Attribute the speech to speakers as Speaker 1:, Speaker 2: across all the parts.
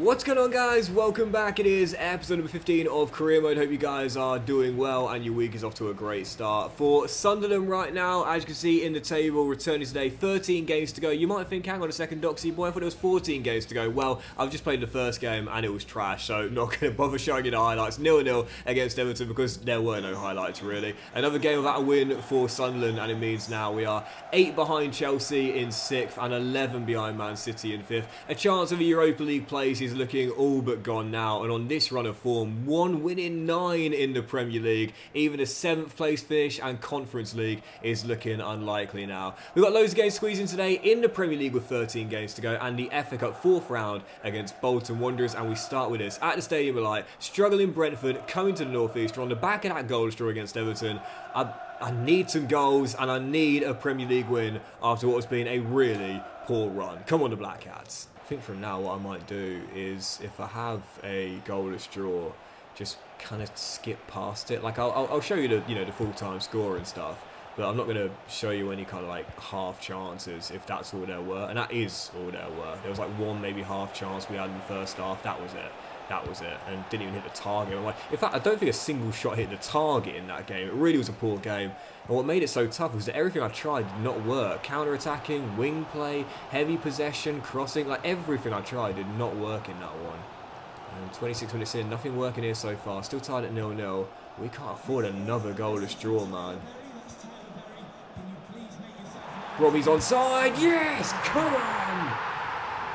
Speaker 1: What's going on, guys? Welcome back. It is episode number 15 of Career Mode. Hope you guys are doing well and your week is off to a great start. For Sunderland right now, as you can see in the table, returning today, 13 games to go. You might think, hang on a second, Doxy boy, I thought it was 14 games to go. Well, I've just played the first game and it was trash, so not going to bother showing you the highlights. 0-0 against Everton because there were no highlights, really. Another game without a win for Sunderland, and it means now we are 8 behind Chelsea in 6th and 11 behind Man City in 5th. A chance of a Europa League place is looking all but gone now, and on this run of form, 1 win in 9 in the Premier League, even a 7th place finish and Conference League is looking unlikely now. We've got loads of games squeezing today in the Premier League with 13 games to go, and the FA Cup 4th round against Bolton Wanderers, and we start with this at the Stadium of Light. Struggling Brentford coming to the North East. We're on the back of that goal draw against Everton. I need some goals and I need a Premier League win after what has been a really poor run. Come on, the Black Cats. I think from now what I might do is, if I have a goalless draw, just kind of skip past it. Like I'll show you the full-time score and stuff, but I'm not going to show you any kind of like half chances if that's all there were, and that is all there were. There was like one maybe half chance we had in the first half. That was it. That was it, and didn't even hit the target. In fact, I don't think a single shot hit the target in that game. It really was a poor game. And what made it so tough was that everything I tried did not work. Counter-attacking, wing play, heavy possession, crossing, like everything I tried did not work in that one. And 26 minutes in, nothing working here so far. Still tied at 0-0. We can't afford another goalless draw, man. Robbie's onside. Yes! Come on!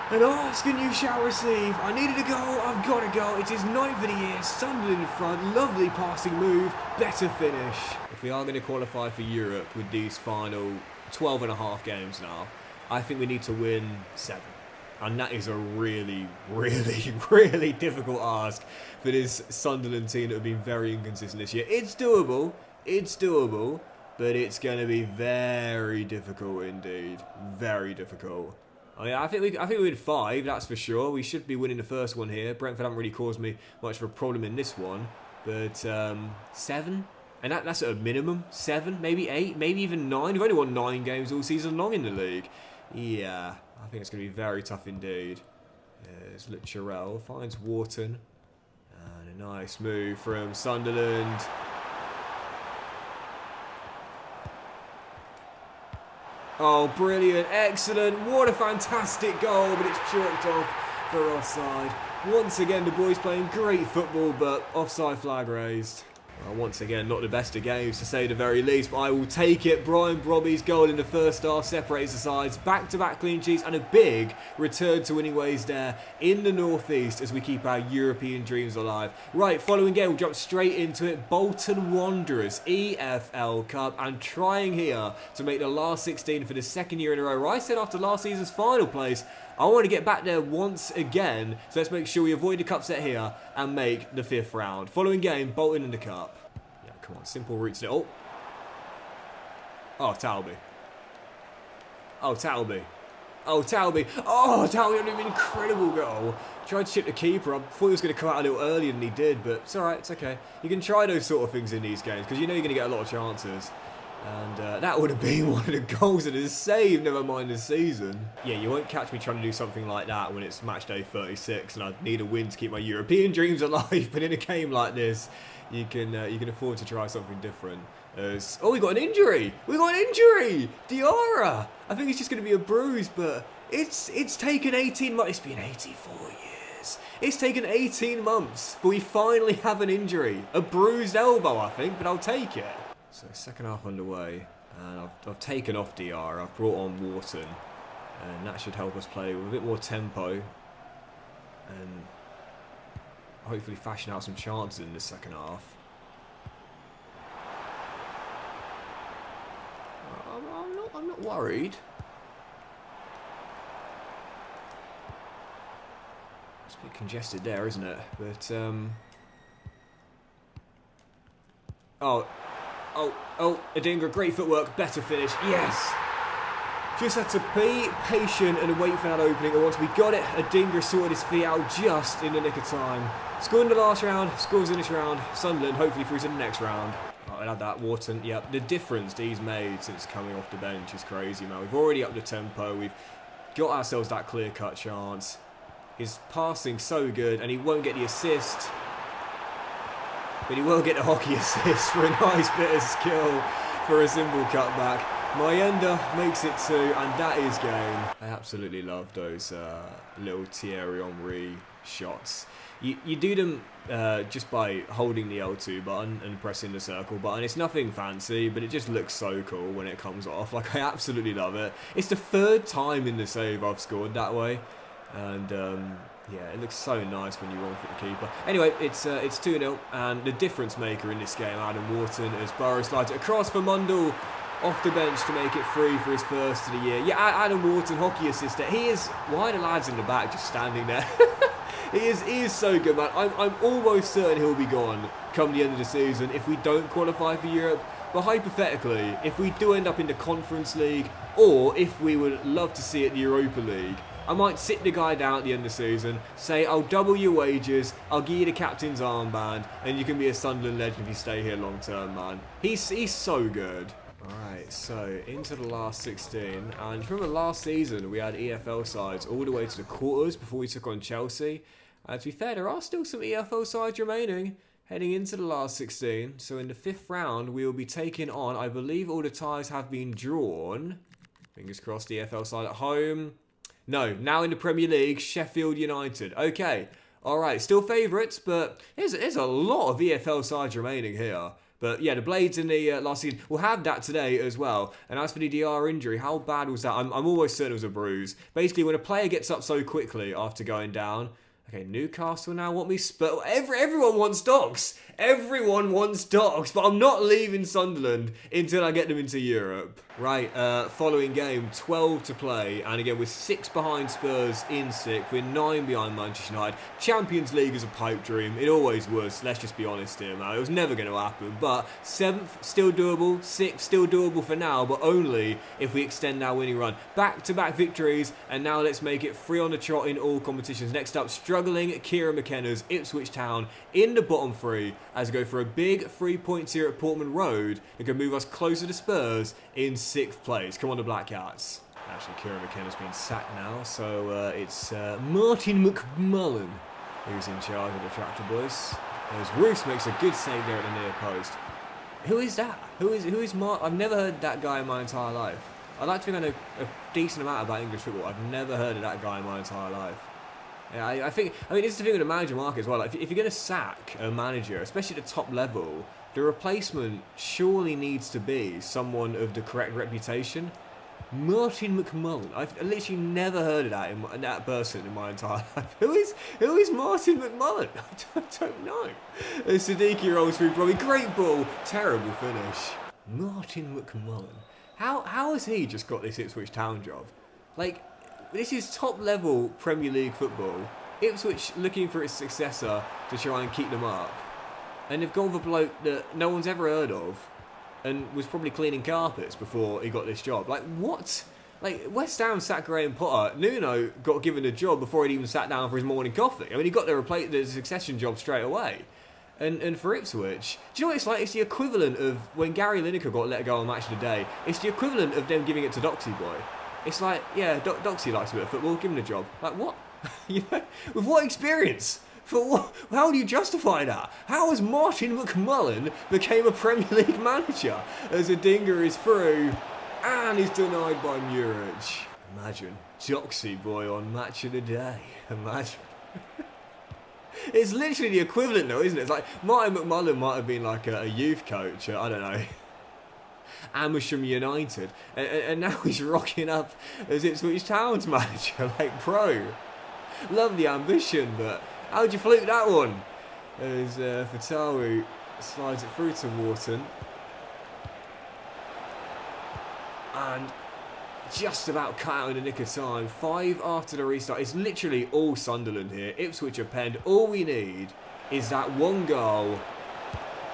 Speaker 1: And Arskin you shall receive. I needed a goal, I've got a goal. It is 9th of the year, Sunderland in front, lovely passing move, better finish. If we are going to qualify for Europe with these final 12.5 games now, I think we need to win 7. And that is a really, really, really difficult ask for this Sunderland team that have been very inconsistent this year. It's doable, but it's going to be very difficult indeed. Very difficult. Oh yeah, I think we win 5, that's for sure. We should be winning the first one here. Brentford haven't really caused me much of a problem in this one. But 7? And that's at a minimum. 7, maybe 8, maybe even 9. We've only won 9 games all season long in the league. Yeah, I think it's going to be very tough indeed. There's Litchurel, finds Wharton. And a nice move from Sunderland. Oh, brilliant, excellent, what a fantastic goal, but it's chalked off for offside. Once again, the boys playing great football, but offside flag raised. Well, once again, not the best of games, to say the very least, but I will take it. Brian Brobby's goal in the first half separates the sides. Back-to-back clean sheets and a big return to winning ways there in the North East as we keep our European dreams alive. Right, following game, we'll jump straight into it. Bolton Wanderers, EFL Cup, and trying here to make the last 16 for the second year in a row. I said after last season's final place, I want to get back there once again, so let's make sure we avoid the cup set here and make the 5th round. Following game, Bolton in the cup. Yeah, come on, simple routes to it. Oh, Talby. Oh, Talby. Oh, Talby. Oh, Talby had an incredible goal. Tried to chip the keeper. I thought he was going to come out a little earlier than he did, but it's alright, it's okay. You can try those sort of things in these games, because you know you're going to get a lot of chances. And that would have been one of the goals that is saved, never mind the season. Yeah, you won't catch me trying to do something like that when it's match day 36 and I need a win to keep my European dreams alive. But in a game like this, you can afford to try something different. Oh, we got an injury! We got an injury! Diarra! I think it's just going to be a bruise, but it's taken 18 months. It's been 84 years. It's taken 18 months, but we finally have an injury. A bruised elbow, I think, but I'll take it. So second half underway, and I've taken off Diarra, I've brought on Wharton, and that should help us play with a bit more tempo, and hopefully fashion out some chances in the second half. I'm not worried. It's a bit congested there, isn't it? But Oh, Adingra, great footwork, better finish, yes! Just had to be patient and wait for that opening, and once we got it, Adingra sorted his feet out just in the nick of time. Scored in the last round, scores in this round, Sunderland hopefully through to the next round. Oh, I'll add that, Wharton, yeah, the difference that he's made since coming off the bench is crazy, man. We've already upped the tempo, we've got ourselves that clear-cut chance. His passing so good, and he won't get the assist. But he will get the hockey assist for a nice bit of skill for a simple cutback. Mayenda makes it 2, and that is game. I absolutely love those little Thierry Henry shots. You do them just by holding the L2 button and pressing the circle button. It's nothing fancy, but it just looks so cool when it comes off. Like, I absolutely love it. It's the 3rd time in the save I've scored that way. And yeah, it looks so nice when you run for the keeper. Anyway, it's 2-0, and the difference maker in this game, Adam Wharton, as Burrow slides it across for Mundell off the bench to make it 3 for his first of the year. Yeah, Adam Wharton, hockey assist. He is, why are the lads in the back just standing there? He is so good, man. I'm almost certain he'll be gone come the end of the season if we don't qualify for Europe. But hypothetically, if we do end up in the Conference League, or if we would love to see it the Europa League, I might sit the guy down at the end of the season, say, I'll double your wages, I'll give you the captain's armband, and you can be a Sunderland legend if you stay here long term, man. He's so good. Alright, so into the last 16, and from the last season we had EFL sides all the way to the quarters before we took on Chelsea. To be fair, there are still some EFL sides remaining heading into the last 16, so in the 5th round we will be taking on, I believe all the ties have been drawn. Fingers crossed, the EFL side at home. No, now in the Premier League, Sheffield United. Okay, alright, still favourites, but there's a lot of EFL sides remaining here. But yeah, the Blades in the last season, we'll have that today as well. And as for the DR injury, how bad was that? I'm almost certain it was a bruise. Basically, when a player gets up so quickly after going down. Okay, Newcastle now want me. Everyone wants Docks. Everyone wants Docks, but I'm not leaving Sunderland until I get them into Europe. Right, following game, 12 to play, and again, we're 6 behind Spurs in 6th, we're 9 behind Manchester United. Champions League is a pipe dream, it always was, let's just be honest here, man. It was never going to happen, but 7th, still doable, 6th, still doable for now, but only if we extend our winning run. Back-to-back victories, and now let's make it 3 on the trot in all competitions. Next up, struggling Kieran McKenna's Ipswich Town in the bottom 3, as we go for a big 3-point here at Portman Road that can move us closer to Spurs in 6th place. Come on, the Black Cats. Actually, Kieran McKenna's been sacked now, so it's Martin McMullen who's in charge of the Tractor Boys. As Roos makes a good save there at the near post. Who is that? Who is Martin? I've never heard that guy in my entire life. I like to think I know a decent amount about English football. I've never heard of that guy in my entire life. Yeah, I mean, this is the thing with the manager market as well. Like, if you're going to sack a manager, especially at the top level, the replacement surely needs to be someone of the correct reputation. Martin McMullen. I've literally never heard of that person in my entire life. Who is Martin McMullen? I don't know. Siddiqui rolls through probably. Great ball. Terrible finish. Martin McMullen. How has he just got this Ipswich Town job? Like, this is top level Premier League football. Ipswich looking for its successor to try and keep them up. And they've gone for a bloke that no one's ever heard of and was probably cleaning carpets before he got this job. Like, what? Like, West Ham sacked Graham Potter. Nuno got given a job before he'd even sat down for his morning coffee. I mean, he got the succession job straight away. And for Ipswich, do you know what it's like? It's the equivalent of when Gary Lineker got let go on Match of the Day. It's the equivalent of them giving it to Doxy Boy. It's like, yeah, Doxy likes a bit of football, give him a job. Like, what? You know, with what experience? For what? How do you justify that? How has Martin McMullen became a Premier League manager? As Adingra is through and is denied by Muric. Imagine Doxy Boy on Match of the Day. Imagine. It's literally the equivalent though, isn't it? It's like Martin McMullen might have been like a youth coach, I don't know, Amersham United, and now he's rocking up as Ipswich Town's manager, like, bro, love the ambition, but how'd you fluke that one? As Fatawu slides it through to Wharton, and just about cut out in the nick of time. 5 after the restart. It's literally all Sunderland here. Ipswich are penned. All we need is that one goal.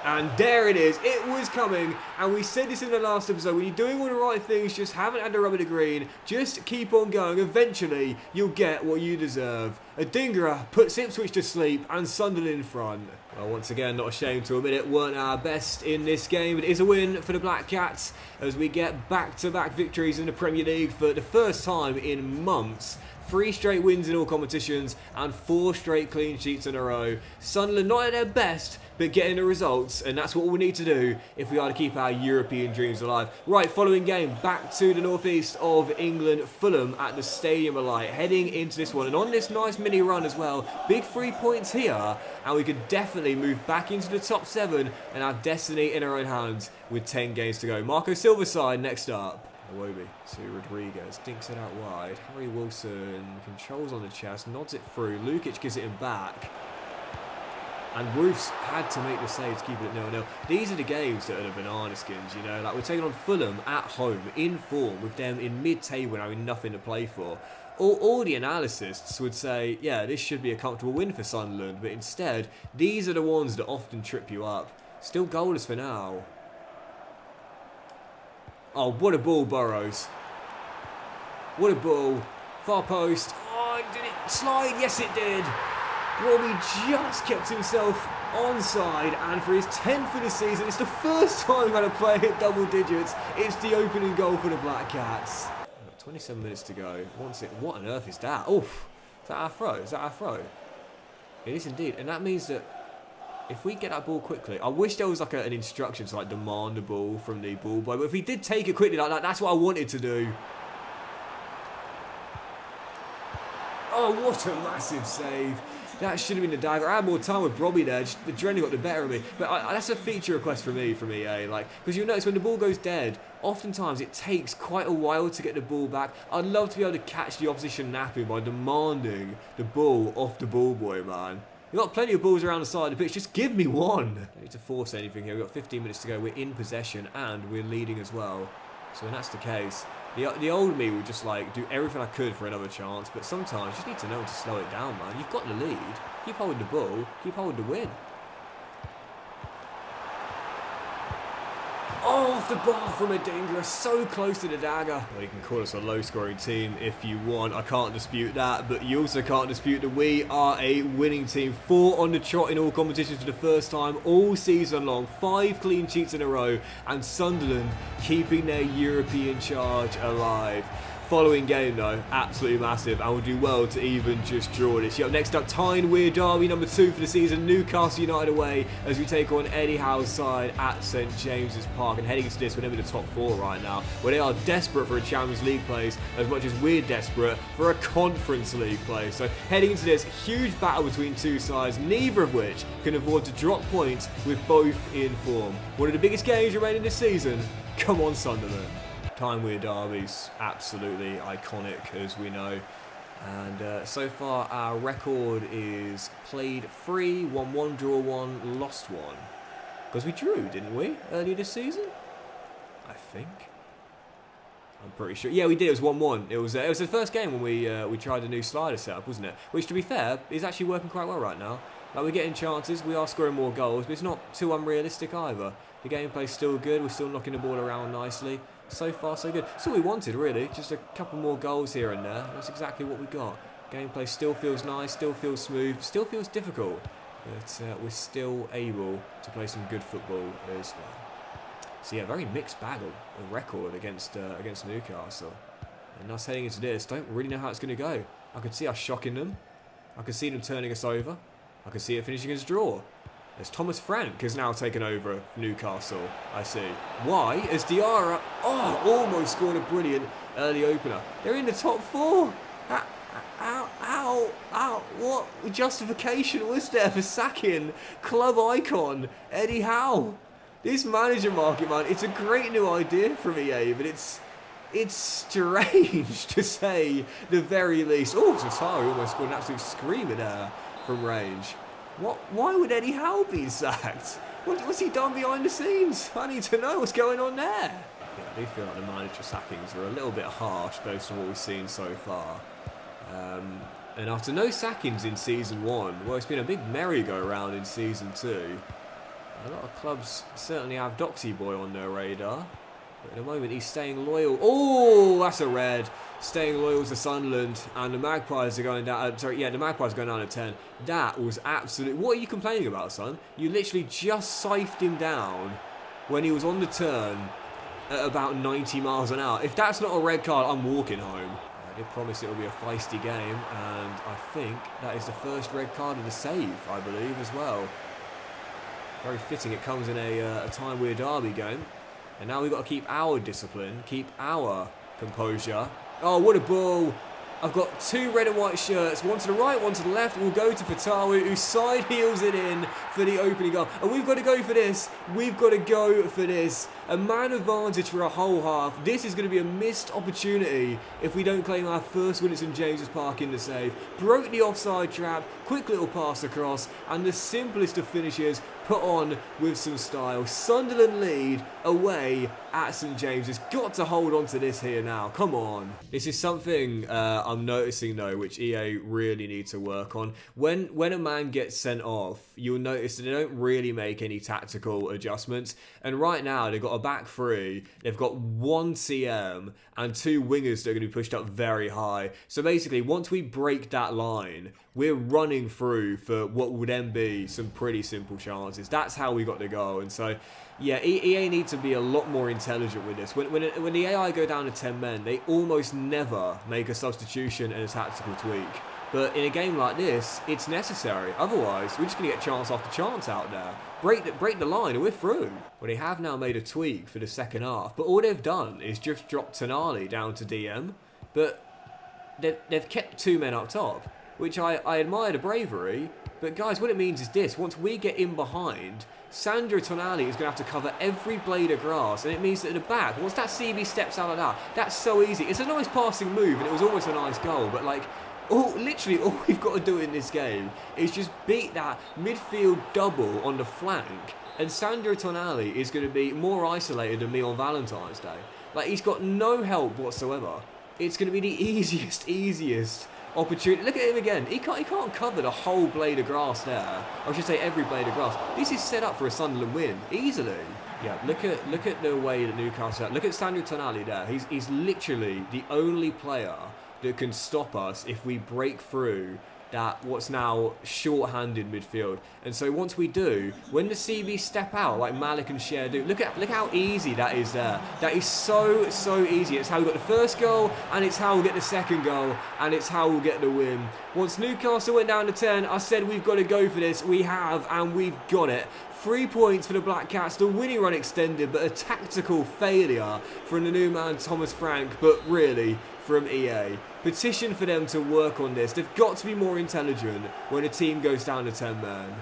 Speaker 1: And there it is. It was coming. And we said this in the last episode. When you're doing all the right things, just haven't had the rub of the green. Just keep on going. Eventually, you'll get what you deserve. Adingra puts Ipswich to sleep and Sunderland in front. Well, once again, not ashamed to admit it, weren't our best in this game. It is a win for the Black Cats as we get back-to-back victories in the Premier League for the first time in months. 3 straight wins in all competitions and 4 straight clean sheets in a row. Sunderland not at their best, but getting the results, and that's what we need to do if we are to keep our European dreams alive. Right, following game, back to the northeast of England, Fulham at the Stadium of Light, heading into this one, and on this nice mini run as well. Big 3 points here, and we could definitely move back into the top 7 and have destiny in our own hands with 10 games to go. Marco Silva's side next up. Iwobi to Rodriguez, dinks it out wide. Harry Wilson controls on the chest, nods it through. Lukic gives it him back. And Roofs had to make the save to keep it at 0-0. These are the games that are the banana skins, you know. Like, we're taking on Fulham at home, in form, with them in mid-table and having nothing to play for. All the analysts would say, yeah, this should be a comfortable win for Sunderland. But instead, these are the ones that often trip you up. Still goalless for now. Oh, what a ball, Burrows. What a ball. Far post. Oh, did it slide? Yes, it did. Robbie just kept himself onside, and for his 10th of the season, it's the first time we've had a player hit double digits. It's the opening goal for the Black Cats. 27 minutes to go. What on earth is that? Oh, is that our throw? Is that our throw? It is indeed, and that means that if we get that ball quickly, I wish there was like an instruction to like demand the ball from the ball boy, but if he did take it quickly like that, that's what I wanted to do. Oh, what a massive save. That should have been the dagger. I had more time with Robbie there. The adrenaline got the better of me. But that's a feature request from EA. Like, because you'll notice when the ball goes dead, oftentimes it takes quite a while to get the ball back. I'd love to be able to catch the opposition napping by demanding the ball off the ball boy, man. You've got plenty of balls around the side of the pitch. Just give me one. Don't need to force anything here. We've got 15 minutes to go. We're in possession and we're leading as well. So when that's the case, the old me would just like do everything I could for another chance. But sometimes you just need to know when to slow it down, man. You've got the lead. Keep holding the ball. Keep holding the win. Oh, off the bar from a dangerous, so close to the dagger. Well, you can call us a low-scoring team if you want. I can't dispute that, but you also can't dispute that we are a winning team. 4 on the trot in all competitions for the first time all season long. 5 clean sheets in a row, and Sunderland keeping their European charge alive. Following game though, absolutely massive, and we'll do well to even just draw this. Yep, next up, Tyne Weir Derby number 2 for the season, Newcastle United away as we take on Eddie Howe's side at St James's Park. And heading into this, we're in the top 4 right now, where they are desperate for a Champions League place as much as we're desperate for a Conference League place. So heading into this, huge battle between two sides, neither of which can afford to drop points with both in form. One of the biggest games remaining this season. Come on, Sunderland. Tyne Weir Derby's absolutely iconic, as we know, and so far our record is played 3, won 1, draw 1, lost 1, because we drew, didn't we, earlier this season? I think. I'm pretty sure. Yeah, we did. It was 1-1. It was the first game when we tried a new slider setup, wasn't it? Which, to be fair, is actually working quite well right now. Like, we're getting chances, we are scoring more goals, but it's not too unrealistic either. The gameplay's still good. We're still knocking the ball around nicely. So far, so good. That's all we wanted, really. Just a couple more goals here and there. That's exactly what we got. Gameplay still feels nice, still feels smooth, still feels difficult. But we're still able to play some good football as well. So yeah, very mixed bag of record against Newcastle. And us heading into this, don't really know how it's going to go. I could see us shocking them. I could see them turning us over. I could see it finishing as a draw. As Thomas Frank has now taken over Newcastle, I see. Why? As Diarra, almost scored a brilliant early opener. They're in the top 4. What justification was there for sacking club icon Eddie Howe? This manager market, man, it's a great new idea from EA, but it's strange to say the very least. Oh, Zatari almost scored an absolute screamer there from range. Why would Eddie Howe be sacked? What's he done behind the scenes? I need to know what's going on there. Yeah, I do feel like the manager sackings are a little bit harsh based on what we've seen so far. And after no sackings in Season 1, well, it's been a big merry-go-round in Season 2. A lot of clubs certainly have Doxy Boy on their radar. But at the moment, he's staying loyal. Oh, that's a red. Staying loyal to Sunderland. And the Magpies are going down. The Magpies are going down to 10. That was absolute. What are you complaining about, son? You literally just scythed him down when he was on the turn at about 90 miles an hour. If that's not a red card, I'm walking home. I did promise it will be a feisty game, and I think that is the first red card of the save, I believe, as well. Very fitting it comes in a time we're derby game. And now we've got to keep our discipline, keep our composure. Oh, what a ball. I've got 2 red and white shirts, one to the right, one to the left. We'll go to Fatawu, who side heels it in for the opening goal. And we've got to go for this. We've got to go for this. A man advantage for a whole half. This is going to be a missed opportunity if we don't claim our first win at St James's Park in the save. Broke the offside trap, quick little pass across, and the simplest of finishes put on with some style. Sunderland lead away at St James's. Got to hold on to this here now. Come on. This is something I'm noticing though, which EA really need to work on. When a man gets sent off, you'll notice that they don't really make any tactical adjustments. And right now they've got a back 3, they've got 1 CM and 2 wingers that are going to be pushed up very high. So basically, once we break that line, we're running through for what would then be some pretty simple chances. That's how we got the goal. And so, yeah, EA need to be a lot more intelligent with this. When the AI go down to 10 men, they almost never make a substitution and a tactical tweak. But in a game like this, it's necessary. Otherwise, we're just going to get chance after chance out there. Break the line and we're through. Well, they have now made a tweak for the second half. But all they've done is just drop Tonali down to DM. But they've kept 2 men up top, which I admire the bravery. But guys, what it means is this. Once we get in behind, Sandro Tonali is going to have to cover every blade of grass. And it means that at the back, once that CB steps out of that, that's so easy. It's a nice passing move and it was almost a nice goal. But like, literally all we've got to do in this game is just beat that midfield double on the flank, and Sandro Tonali is going to be more isolated than me on Valentine's Day. Like, he's got no help whatsoever. It's going to be the easiest opportunity. Look at him again. He can't cover the whole blade of grass there. I should say every blade of grass. This is set up for a Sunderland win easily. Yeah, look at the way that Newcastle. Look at Sandro Tonali there. He's literally the only player that can stop us if we break through that what's now short-handed midfield. And so once we do, when the CB step out like Malik and Cher do, look how easy that is there. That is so easy. It's how we got the first goal, and it's how we'll get the second goal, and it's how we'll get the win. Once Newcastle went down to 10, I said we've got to go for this. We have, and we've got it. 3 points for the Black Cats, the winning run extended, but a tactical failure from the new man Thomas Frank, but really from EA. Petition for them to work on this. They've got to be more intelligent when a team goes down to 10 men.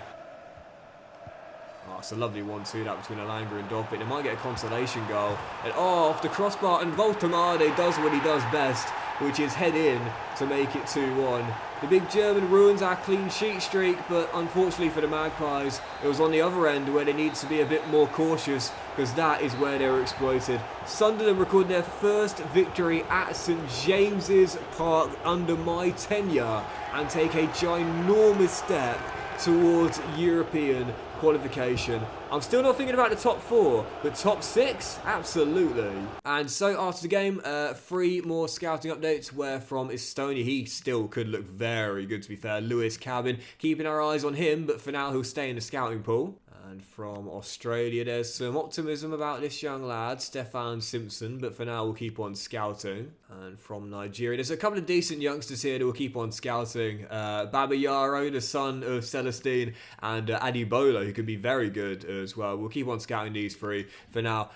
Speaker 1: Oh, it's a lovely 1-2 that between Elanga and Dovbyk. They might get a consolation goal. And off the crossbar, and Voltemade does what he does best, which is head in to make it 2-1. The big German ruins our clean sheet streak, but unfortunately for the Magpies, it was on the other end where they need to be a bit more cautious, because that is where they were exploited. Sunderland record their first victory at St James's Park under my tenure and take a ginormous step towards European qualification. I'm still not thinking about the top 4, but top 6? Absolutely. And so after the game, 3 more scouting updates, where from Estonia, he still could look very good to be fair. Lewis Cabin, keeping our eyes on him, but for now he'll stay in the scouting pool. And from Australia, there's some optimism about this young lad, Stefan Simpson, but for now we'll keep on scouting. And from Nigeria, there's a couple of decent youngsters here that will keep on scouting. Baba Yaro, the son of Celestine, and Adibola, who can be very good as well. We'll keep on scouting these 3 for now.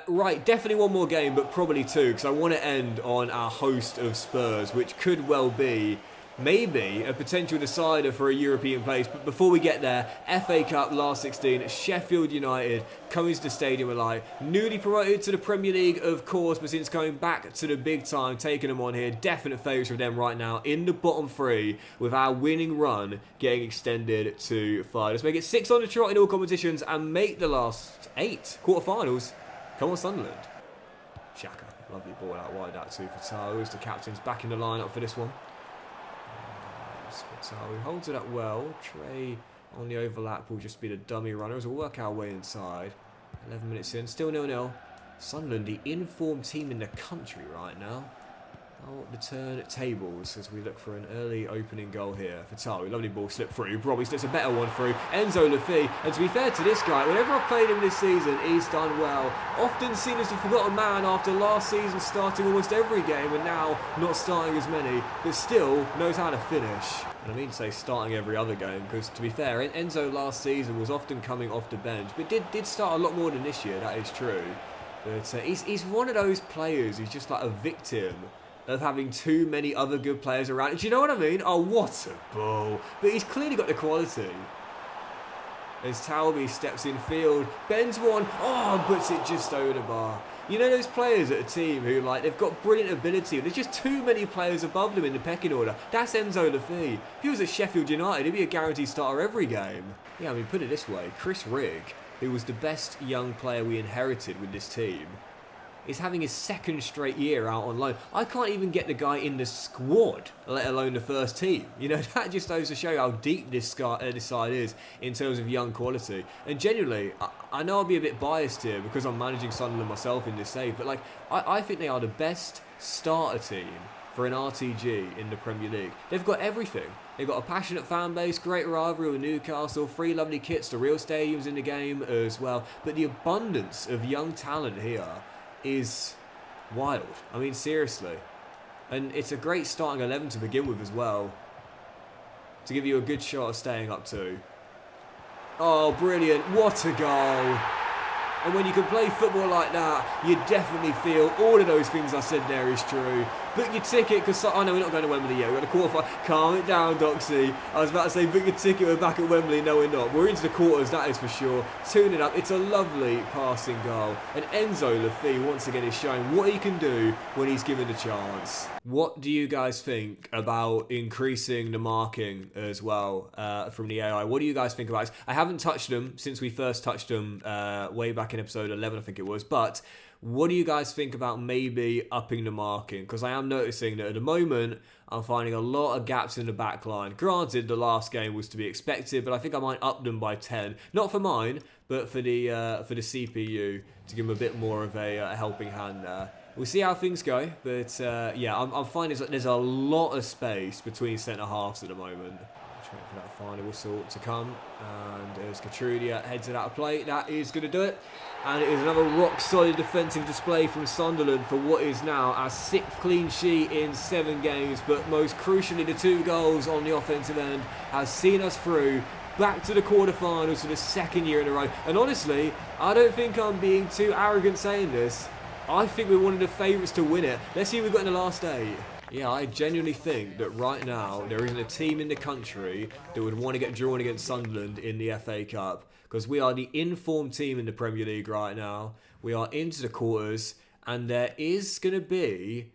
Speaker 1: Right, definitely 1 more game, but probably 2, because I want to end on our host of Spurs, which could well be maybe a potential decider for a European place. But before we get there, FA Cup last 16, Sheffield United coming to the Stadium of Light, newly promoted to the Premier League, of course, but since going back to the big time, taking them on here, definite favourites for them right now in the bottom 3, with our winning run getting extended to 5. Let's make it 6 on the trot in all competitions and make the last 8 quarterfinals. Come on, Sunderland. Xhaka, lovely ball out wide, that too for Towers. The captain's back in the lineup for this one. Fatawu holds it up well. Trey on the overlap will just be the dummy runner as we'll work our way inside. 11 minutes in, still 0-0. Sunderland, the informed team in the country right now. How the turn tables as we look for an early opening goal here for Tawi. Lovely ball slip through. Probably slips a better one through. Enzo Lafay. And to be fair to this guy, whenever I've played him this season, he's done well. Often seen as a forgotten man after last season starting almost every game and now not starting as many, but still knows how to finish. And I mean to say starting every other game, because to be fair, Enzo last season was often coming off the bench, but did start a lot more than this year, that is true. But he's one of those players who's just like a victim of having too many other good players around. Do you know what I mean? Oh, what a ball. But he's clearly got the quality. As Talby steps in field, bends one, puts it just over the bar. You know those players at a team who, like, they've got brilliant ability, there's just too many players above them in the pecking order. That's Enzo Lafay. If he was at Sheffield United, he'd be a guaranteed starter every game. Yeah, I mean, put it this way, Chris Rigg, who was the best young player we inherited with this team, is having his second straight year out on loan. I can't even get the guy in the squad, let alone the first team. You know, that just goes to show how deep this side is in terms of young quality. And genuinely, I know I'll be a bit biased here because I'm managing Sunderland myself in this save, but like, I think they are the best starter team for an RTG in the Premier League. They've got everything. They've got a passionate fan base, great rivalry with Newcastle, 3 lovely kits, the real stadiums in the game as well. But the abundance of young talent here is wild. I mean, seriously. And it's a great starting 11 to begin with as well, to give you a good shot of staying up to. Oh, brilliant. What a goal. And when you can play football like that, you definitely feel all of those things I said there is true. Book your ticket, because I know we're not going to Wembley yet. We're going to qualify. Calm it down, Doxy. I was about to say, book your ticket, we're back at Wembley. No, we're not. We're into the quarters, that is for sure. Tune it up. It's a lovely passing goal. And Enzo Lafay, once again, is showing what he can do when he's given the chance. What do you guys think about increasing the marking as well from the AI? What do you guys think about this? I haven't touched them since we first touched them way back in episode 11, I think it was. But what do you guys think about maybe upping the marking? Because I am noticing that at the moment, I'm finding a lot of gaps in the back line. Granted, the last game was to be expected, but I think I might up them by 10. Not for mine, but for the CPU, to give them a bit more of a helping hand there. We'll see how things go, but yeah, I'm finding that there's a lot of space between centre-halves at the moment. Just waiting for that final whistle to come, and as Katrudia heads it out of play, that is going to do it. And it is another rock-solid defensive display from Sunderland for what is now our 6th clean sheet in 7 games, but most crucially, the 2 goals on the offensive end has seen us through back to the quarterfinals for the 2nd year in a row. And honestly, I don't think I'm being too arrogant saying this. I think we're one of the favourites to win it. Let's see who we've got in the last 8. Yeah, I genuinely think that right now there isn't a team in the country that would want to get drawn against Sunderland in the FA Cup, because we are the informed team in the Premier League right now. We are into the quarters, and there is going to be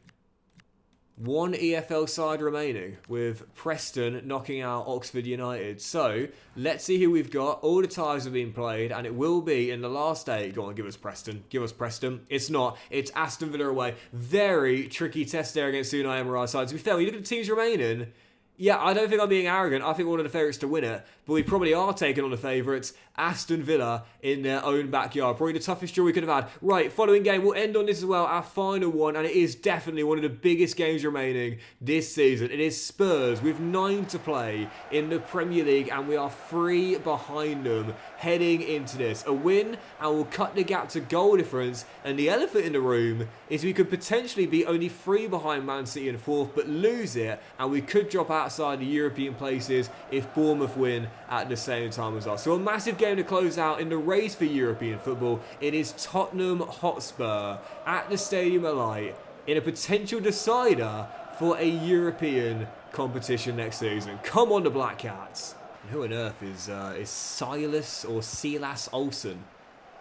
Speaker 1: one EFL side remaining, with Preston knocking out Oxford United. So, let's see who we've got. All the ties have been played, and it will be in the last 8. Go on, give us Preston. Give us Preston. It's not. It's Aston Villa away. Very tricky test there against Unai Emery's side. To be fair, when you look at the teams remaining, yeah, I don't think I'm being arrogant. I think we're one of the favourites to win it. But we probably are taking on the favourites, Aston Villa, in their own backyard. Probably the toughest draw we could have had. Right, following game, we'll end on this as well, our final one. And it is definitely one of the biggest games remaining this season. It is Spurs with 9 to play in the Premier League. And we are 3 behind them heading into this. A win, and we'll cut the gap to goal difference. And the elephant in the room is we could potentially be only 3 behind Man City in 4th, but lose it. And we could drop outside the European places if Bournemouth win at the same time as us. So a massive game to close out in the race for European football. It is Tottenham Hotspur at the Stadium of Light in a potential decider for a European competition next season. Come on, the Black Cats. And who on earth is Silas or Silas Olsen,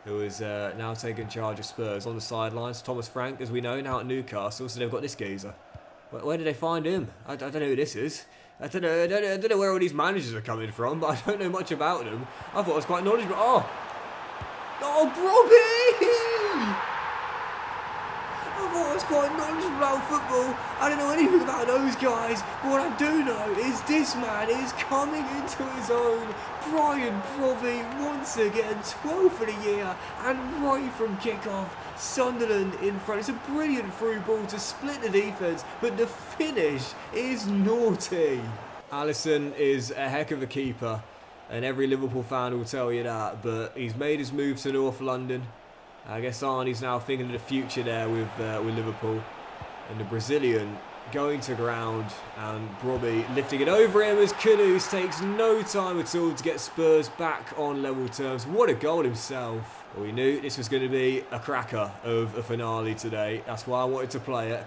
Speaker 1: who is now taking charge of Spurs on the sidelines? Thomas Frank, as we know, now at Newcastle, so they've got this geezer. Where did they find him? I don't know who this is. I don't know where all these managers are coming from, but I don't know much about them. I thought I was quite knowledgeable. Oh, Robbie! I thought I was quite knowledgeable about football. I don't know anything about those guys, but what I do know is this man is coming into his own. Brian Brobby once again, 12th for the year, and right from kickoff, Sunderland in front. It's a brilliant through ball to split the defence, but the finish is naughty. Alisson is a heck of a keeper, and every Liverpool fan will tell you that, but he's made his move to North London. I guess Arnie's now thinking of the future there with Liverpool. And the Brazilian going to ground, and Brobby lifting it over him as Kudus takes no time at all to get Spurs back on level terms. What a goal himself. Well, we knew this was going to be a cracker of a finale today. That's why I wanted to play it.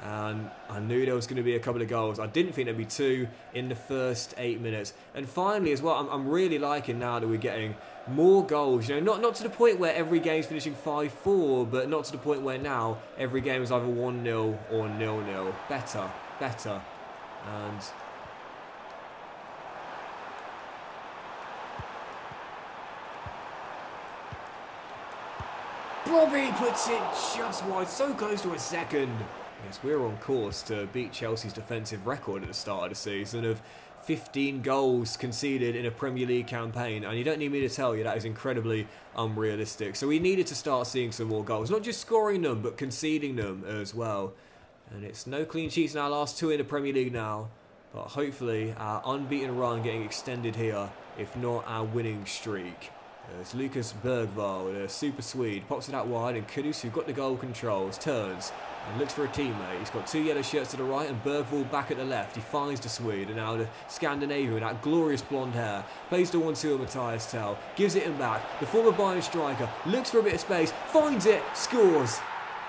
Speaker 1: And I knew there was going to be a couple of goals. I didn't think there'd be 2 in the first 8 minutes. And finally as well, I'm really liking now that we're getting more goals. You know, not to the point where every game's finishing 5-4, but not to the point where now every game is either 1-0 or 0-0. Better. And Brobby puts it just wide, so close to a second. Yes, we're on course to beat Chelsea's defensive record at the start of the season of 15 goals conceded in a Premier League campaign, and you don't need me to tell you that is incredibly unrealistic. So we needed to start seeing some more goals, not just scoring them, but conceding them as well. And it's no clean sheets in our last 2 in the Premier League now, but hopefully our unbeaten run getting extended here, if not our winning streak. It's Lucas Bergvall, the super Swede, pops it out wide, and Kudus, who got the goal controls, turns and looks for a teammate. He's got 2 yellow shirts to the right and Bergvall back at the left. He finds the Swede, and now the Scandinavian with that glorious blonde hair plays the 1-2 on Matthias Tell, gives it him back. The former Bayern striker looks for a bit of space, finds it, scores.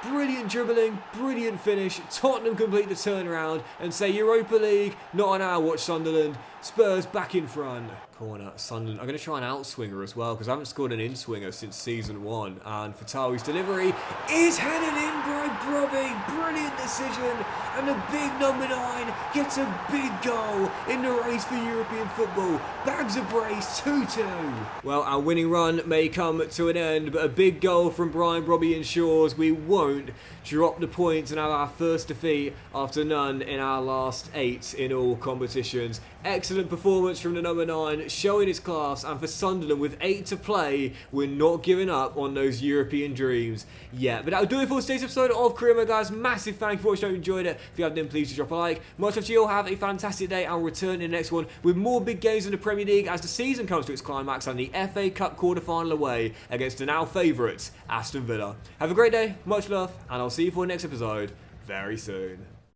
Speaker 1: Brilliant dribbling, brilliant finish. Tottenham complete the turnaround and say Europa League, not on our watch, Sunderland. Spurs back in front. Corner, Sunderland. I'm going to try an outswinger as well because I haven't scored an in-swinger since season 1. And Fatawi's delivery is headed in by Brobby. Brilliant decision. And the big number 9 gets a big goal in the race for European football. Bags a brace, 2-2. Well, our winning run may come to an end, but a big goal from Brian Brobby ensures we won't drop the points and have our first defeat after none in our last 8 in all competitions. Excellent performance from the number 9, showing his class, and for Sunderland with 8 to play, we're not giving up on those European dreams yet. But that'll do it for today's episode of Career Mode, guys. Massive thank you for watching. I hope you enjoyed it. If you have, then please do drop a like. Much love to you all. Have a fantastic day. I'll return in the next one with more big games in the Premier League as the season comes to its climax and the FA Cup quarter-final away against the now favourites Aston Villa. Have a great day. Much love, and I'll see you for the next episode very soon.